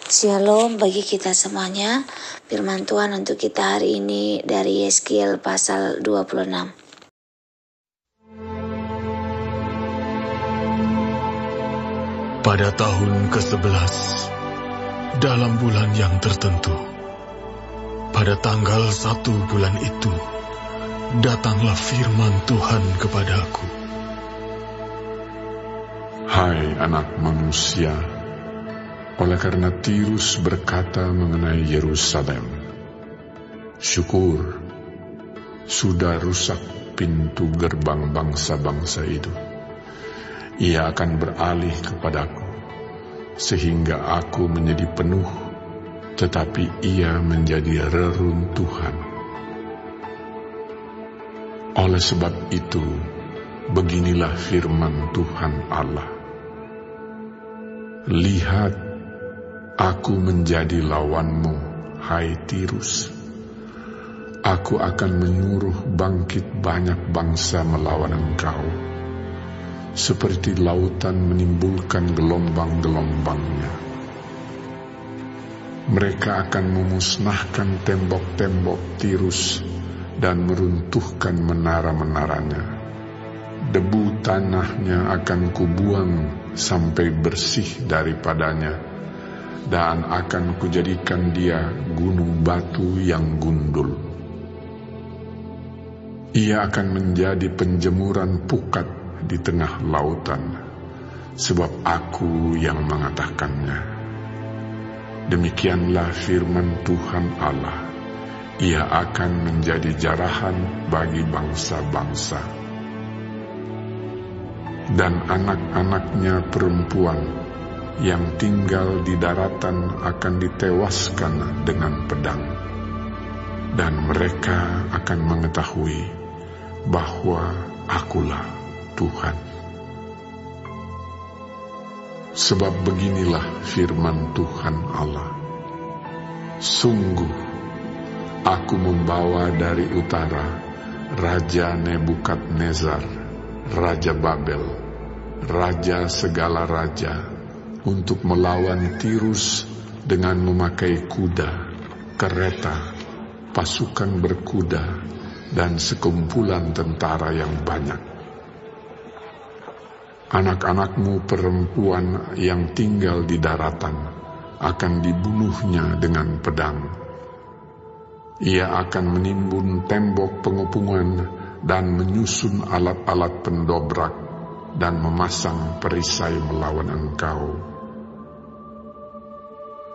Shalom bagi kita semuanya. Firman Tuhan untuk kita hari ini dari Yeskiel pasal 26. Pada tahun ke-11, dalam bulan yang tertentu, pada tanggal 1 bulan itu, datanglah firman Tuhan kepadaku. Hai anak manusia, oleh karena Tirus berkata mengenai Yerusalem, syukur, sudah rusak pintu gerbang bangsa-bangsa itu. Ia akan beralih kepadaku, sehingga aku menjadi penuh, tetapi ia menjadi reruntuhan. Oleh sebab itu, beginilah firman Tuhan Allah. Lihat, aku menjadi lawanmu, hai Tirus. Aku akan menyuruh bangkit banyak bangsa melawan engkau, seperti lautan menimbulkan gelombang-gelombangnya. Mereka akan memusnahkan tembok-tembok Tirus dan meruntuhkan menara-menaranya. Debu tanahnya akan kubuang sampai bersih daripadanya, dan akan kujadikan dia gunung batu yang gundul. Ia akan menjadi penjemuran pukat di tengah lautan, sebab aku yang mengatakannya. Demikianlah firman Tuhan Allah. Ia akan menjadi jarahan bagi bangsa-bangsa, dan anak-anaknya perempuan yang tinggal di daratan akan ditewaskan dengan pedang, dan mereka akan mengetahui bahwa akulah Tuhan. Sebab beginilah firman Tuhan Allah. Sungguh, aku membawa dari utara Raja Nebukadnezar, Raja Babel, raja segala raja, untuk melawan Tirus dengan memakai kuda, kereta, pasukan berkuda, dan sekumpulan tentara yang banyak. Anak-anakmu perempuan yang tinggal di daratan akan dibunuhnya dengan pedang. Ia akan menimbun tembok pengepungan dan menyusun alat-alat pendobrak dan memasang perisai melawan engkau.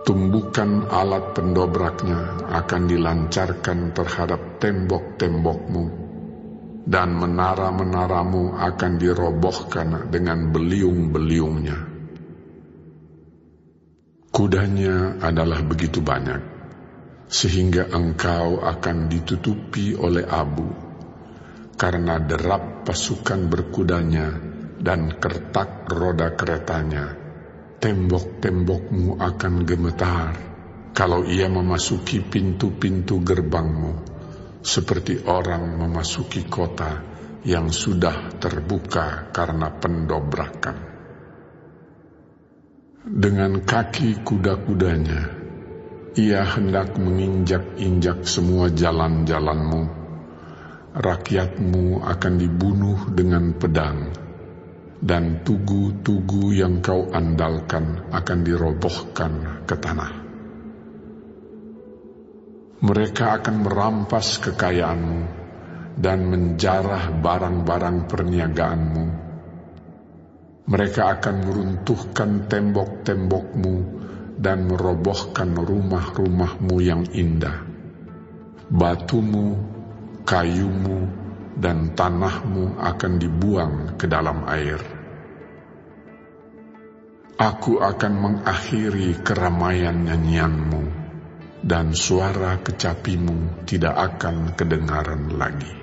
Tumbukan alat pendobraknya akan dilancarkan terhadap tembok-tembokmu, dan menara-menaramu akan dirobohkan dengan beliung-beliungnya. Kudanya adalah begitu banyak, sehingga engkau akan ditutupi oleh abu, karena derap pasukan berkudanya dan kertak roda keretanya. Tembok-tembokmu akan gemetar kalau ia memasuki pintu-pintu gerbangmu, seperti orang memasuki kota yang sudah terbuka karena pendobrakan. Dengan kaki kuda-kudanya, ia hendak menginjak-injak semua jalan-jalanmu. Rakyatmu akan dibunuh dengan pedang, dan tugu-tugu yang kau andalkan akan dirobohkan ke tanah. Mereka akan merampas kekayaanmu dan menjarah barang-barang perniagaanmu. Mereka akan meruntuhkan tembok-tembokmu dan merobohkan rumah-rumahmu yang indah. Batumu, kayumu, dan tanahmu akan dibuang ke dalam air. Aku akan mengakhiri keramaian nyanyianmu, dan suara kecapimu tidak akan kedengaran lagi.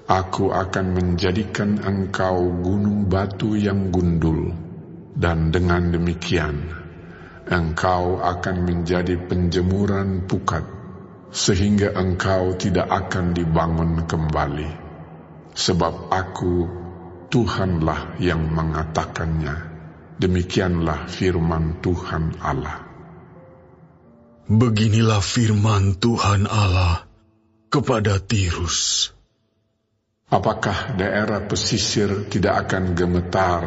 Aku akan menjadikan engkau gunung batu yang gundul, dan dengan demikian engkau akan menjadi penjemuran pukat, sehingga engkau tidak akan dibangun kembali. Sebab aku, Tuhanlah yang mengatakannya, Demikianlah firman Tuhan Allah. Beginilah firman Tuhan Allah kepada Tirus. Apakah daerah pesisir tidak akan gemetar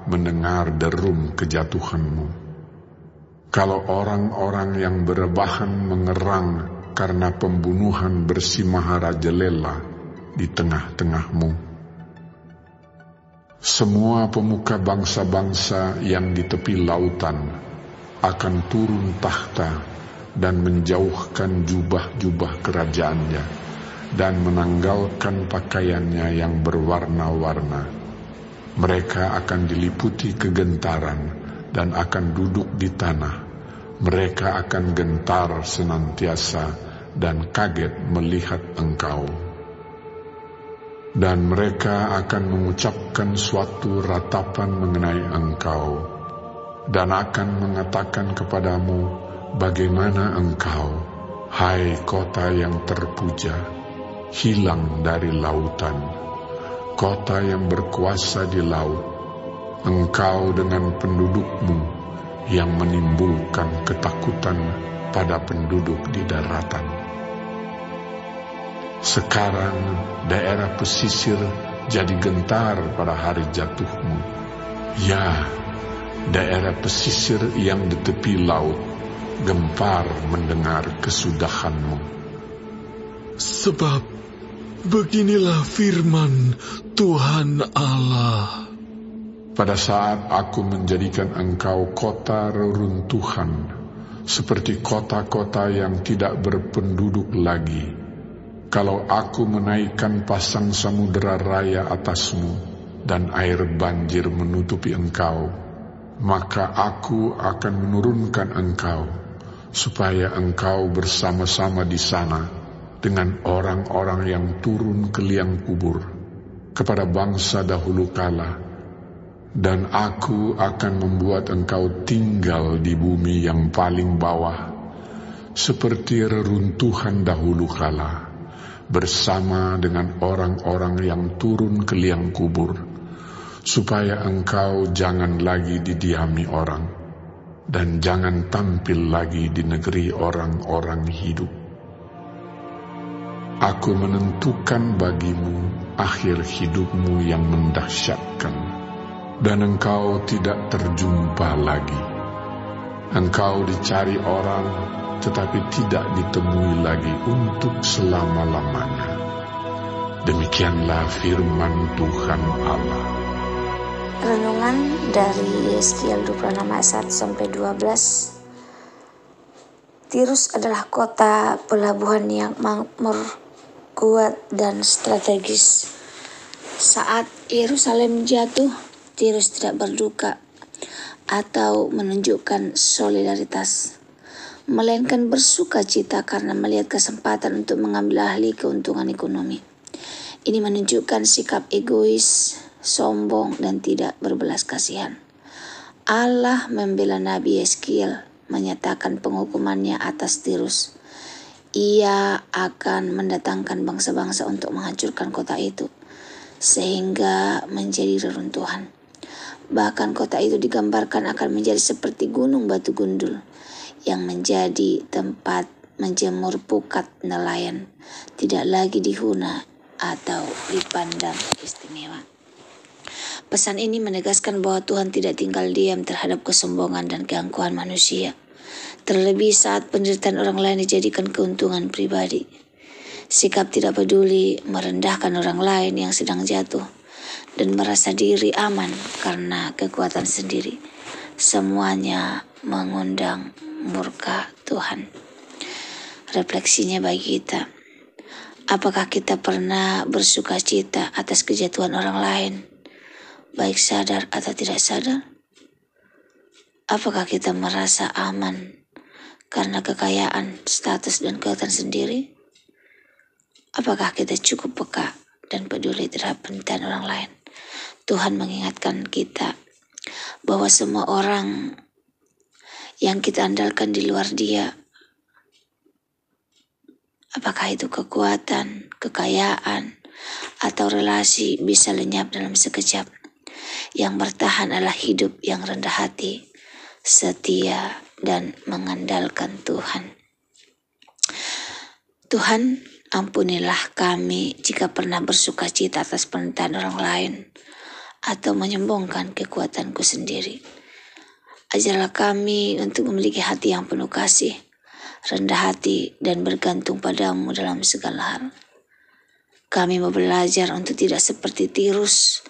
mendengar derum kejatuhanmu? Kalau orang-orang yang berebahan mengerang karena pembunuhan bersimaharajalela di tengah-tengahmu. Semua pemuka bangsa-bangsa yang di tepi lautan akan turun takhta dan menjauhkan jubah-jubah kerajaannya dan menanggalkan pakaiannya yang berwarna-warna. Mereka akan diliputi kegentaran dan akan duduk di tanah. Mereka akan gentar senantiasa dan kaget melihat engkau. Dan mereka akan mengucapkan suatu ratapan mengenai engkau, dan akan mengatakan kepadamu, bagaimana engkau, hai kota yang terpuja, hilang dari lautan, kota yang berkuasa di laut, engkau dengan pendudukmu yang menimbulkan ketakutan pada penduduk di daratan. Sekarang daerah pesisir jadi gentar pada hari jatuhmu. Ya, daerah pesisir yang di tepi laut gempar mendengar kesudahanmu. Sebab beginilah firman Tuhan Allah. Pada saat aku menjadikan engkau kota reruntuhan, seperti kota-kota yang tidak berpenduduk lagi, kalau aku menaikkan pasang samudera raya atasmu dan air banjir menutupi engkau, maka aku akan menurunkan engkau, supaya engkau bersama-sama di sana dengan orang-orang yang turun ke liang kubur, kepada bangsa dahulu kala, dan aku akan membuat engkau tinggal di bumi yang paling bawah, seperti reruntuhan dahulu kala, bersama dengan orang-orang yang turun ke liang kubur, supaya engkau jangan lagi didiami orang, dan jangan tampil lagi di negeri orang-orang hidup. Aku menentukan bagimu akhir hidupmu yang mendahsyatkan, dan engkau tidak terjumpa lagi. Engkau dicari orang, tetapi tidak ditemui lagi untuk selama-lamanya. Demikianlah firman Tuhan Allah. Renungan dari Yeskiel 26 ayat 1-12. Tirus adalah kota pelabuhan yang makmur, kuat dan strategis. Saat Yerusalem jatuh, Tirus tidak berduka atau menunjukkan solidaritas, melainkan bersuka cita karena melihat kesempatan untuk mengambil alih keuntungan ekonomi. Ini menunjukkan sikap egois, sombong, dan tidak berbelas kasihan. Allah membela Nabi Yeskiel, menyatakan penghukumannya atas Tirus. Ia akan mendatangkan bangsa-bangsa untuk menghancurkan kota itu, sehingga menjadi reruntuhan. Bahkan kota itu digambarkan akan menjadi seperti gunung batu gundul, yang menjadi tempat menjemur pukat nelayan, tidak lagi dihuna atau dipandang istimewa. Pesan ini menegaskan bahwa Tuhan tidak tinggal diam terhadap kesombongan dan keangkuhan manusia, terlebih saat penderitaan orang lain dijadikan keuntungan pribadi. Sikap tidak peduli merendahkan orang lain yang sedang jatuh dan merasa diri aman karena kekuatan sendiri, semuanya mengundang murka Tuhan. Refleksinya bagi kita, apakah kita pernah bersuka cita atas kejatuhan orang lain, baik sadar atau tidak sadar? Apakah kita merasa aman karena kekayaan, status, dan kekuatan sendiri? Apakah kita cukup peka dan peduli terhadap penderitaan orang lain? Tuhan mengingatkan kita bahwa semua orang yang kita andalkan di luar Dia, apakah itu kekuatan, kekayaan, atau relasi, bisa lenyap dalam sekejap. Yang bertahan adalah hidup yang rendah hati, setia, dan mengandalkan Tuhan. Tuhan, ampunilah kami jika pernah bersuka cita atas penderitaan orang lain atau menyombongkan kekuatanku sendiri. Ajarlah kami untuk memiliki hati yang penuh kasih, rendah hati, dan bergantung padamu dalam segala hal. Kami mau belajar untuk tidak seperti Tirus,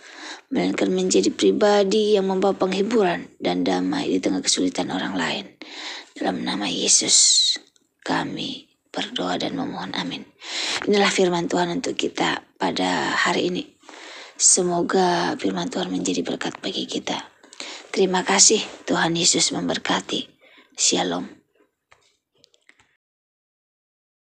melainkan menjadi pribadi yang membawa penghiburan dan damai di tengah kesulitan orang lain. Dalam nama Yesus, kami berdoa dan memohon, amin. Inilah firman Tuhan untuk kita pada hari ini. Semoga firman Tuhan menjadi berkat bagi kita. Terima kasih, Tuhan Yesus memberkati. Shalom.